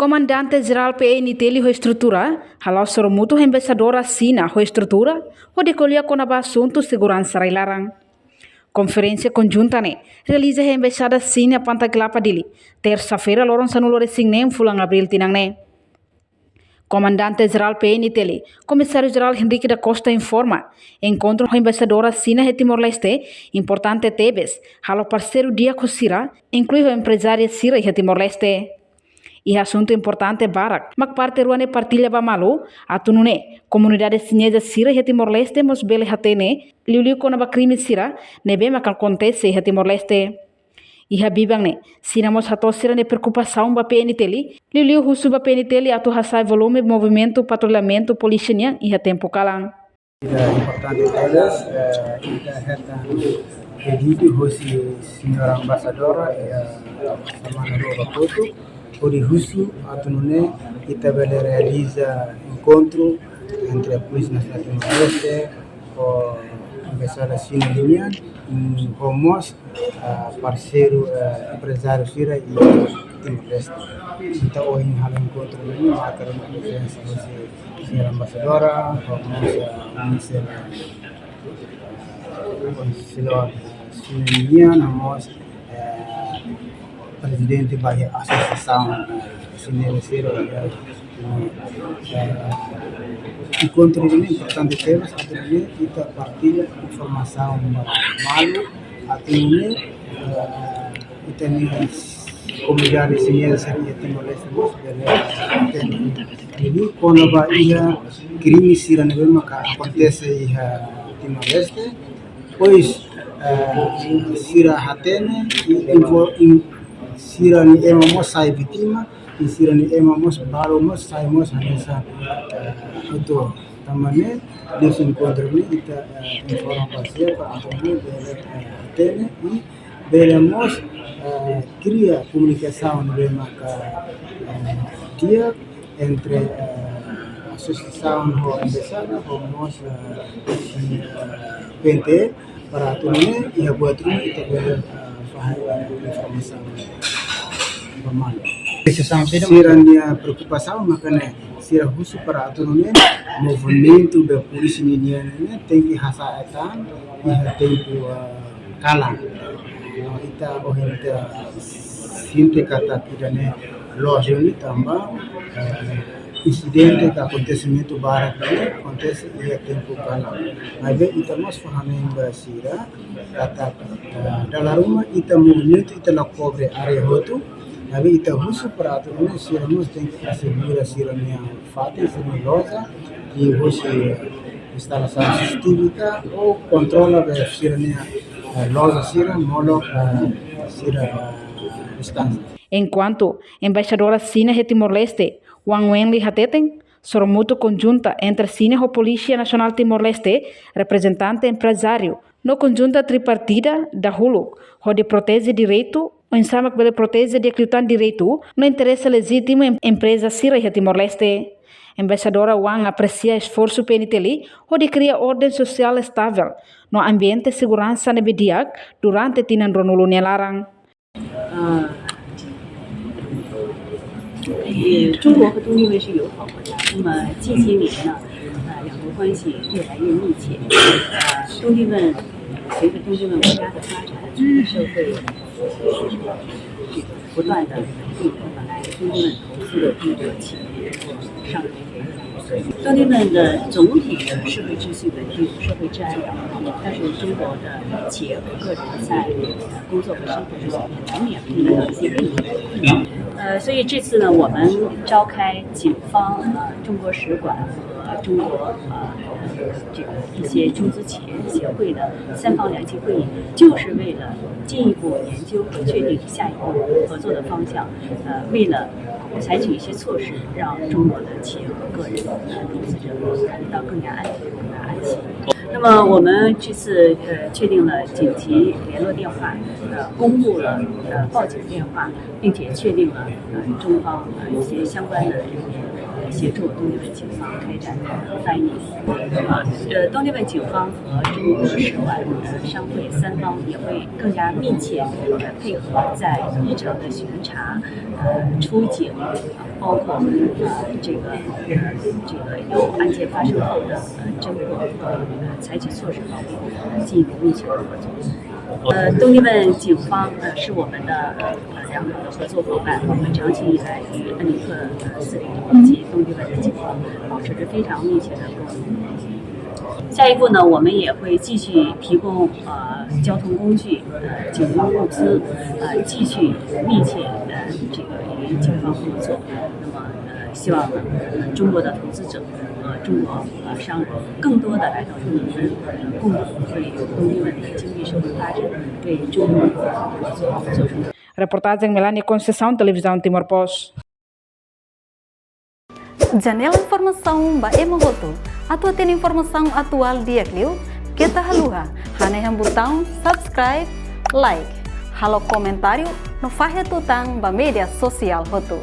Comandante-Geral PNTL ho estrutura, halau soromuto embaixadora Sina ho estrutura, ho decolhia com assunto segurança railarang. Conferência conjunta realiza a embaixada Sina Pantaglapa dili, terça-feira loron sanulo resignem fulang abril tinang Comandante-Geral PNTL, Comissário-Geral Henrique da Costa informa, encontro com a embaixadora Sina e Timor-Leste, importante tebes, halo parceiro dia Sira, inclui o empresária Sira e Timor-Leste. E assunto importante barak, mak parte ruane partilha bamalu, atunune, comunidade chinesa Sira e Timor-Leste mos bele hatene, liuliu kona ba crime Sira, nebe mak acontece e Timor-Leste. E habibang sina mos hato sira preocupação ba PNTL, liuliu husu ba PNTL atu hasai volume movimento patrulhamento polician e tempo kalang. Importante delas, pedido hoje senhora ambassadora semana nova foto, por isso atunune kita bele realiza encontro entre a Polícia Nacional de Timor-Leste com a embaixada Sina Limian, homos parceiro empresário Sira e Timor-Leste. Então hoje hal encontro ini akan presença hoje senhora ambassadora, homos conselor Sina Limian, homos presidente da associação Sina Sira encontro ini importante temas akhirnya kita partilha informação malu akhirnya kita ni comunidade chinesa e Timor-Leste jadi quando ia crime Sira mesmo que acontece em Timor-Leste pois Sira hatene e Sira ni emamos sai vítima e Sira ni emamos baromos saímos nessa itu tamane desse encontro kita informa parceiro para atender tene e veremos cria comunicação mesmo dia entre associação ho embaixada homos PNT para atender e buat kita boleh informação formal. Sira minha preocupação makanya Sira khusus para aturannya movimento da polícia indiana tem que hasaitan tem que kalang kita ohenta sinte kata kidane loja ini tambah incidente que acontecimento barat acontece e tempo kalang mas kita mas fahamin da Sira kata dalam rumah kita movimento kita la cobre area hotu Nabi ita husu para aturannya Sira mus tem que assegurar Sira minha fata sigilosa e husu instalação sistêmica ou controla da Sira minha loja Sira molo Sira instância. Enquanto embaixadora Sina e Timor-Leste Wang Wenli hateten soromuto conjunta entre Sina e a Polícia Nacional Timor-Leste representante empresário no conjunta tripartida da Hulu, onde protege direito o Insamak bele protege de acreditar direito no interesse legítimo empresa Sira e Timor-Leste. Embaixadora Wang aprecia esforço PNTL onde cria ordem social estável no ambiente de segurança nebediak durante tinan ronulu nelarang. 中国和东帝汶是友好国家，那么近些年呢，两国关系越来越密切。东帝汶随着东帝汶国家的发展，社会不断的引来东帝汶投资的中国企业上游。东帝汶的总体的社会秩序稳定、社会治安良好，但是中国的企业和个人在工作和生活之中难免碰到一些利益的困难。所以这次呢，我们召开警方、中国使馆和中国这个一些中资企业协会的三方两级会议，就是为了进一步研究和确定下一步合作的方向。为了采取一些措施，让中国的企业和个人投资者感觉到更加安全、更加安心。那么我们这次确定了紧急联络电话，公布了报警电话，并且确定了中方一些相关的人员协助东帝汶警方开展翻译。东帝汶警方和中国使馆、商会三方也会更加密切配合，在日常的巡查、出警，包括这个有案件发生后的侦破采取措施方面进一步密切的合作。东帝汶警方是我们的良好的合作伙伴，我们长期以来与恩里克司令部及东帝汶的警方保持着非常密切的沟通。下一步呢，我们也会继续提供交通工具、警用物资，继续密切与警方合作。那么希望呢，中国的投资者和中国商人更多的来到东帝汶，共同为东帝汶的经济社会发展为中国合作做出。Reportagem Melania Conceição, Televisão Timor Post. Janela informação ba emogoto. Atua tem informação atual dia kliu. Kita haluha. Hane yang botão subscribe, like. Halo comentário no fahe tutang ba media sosial hotu.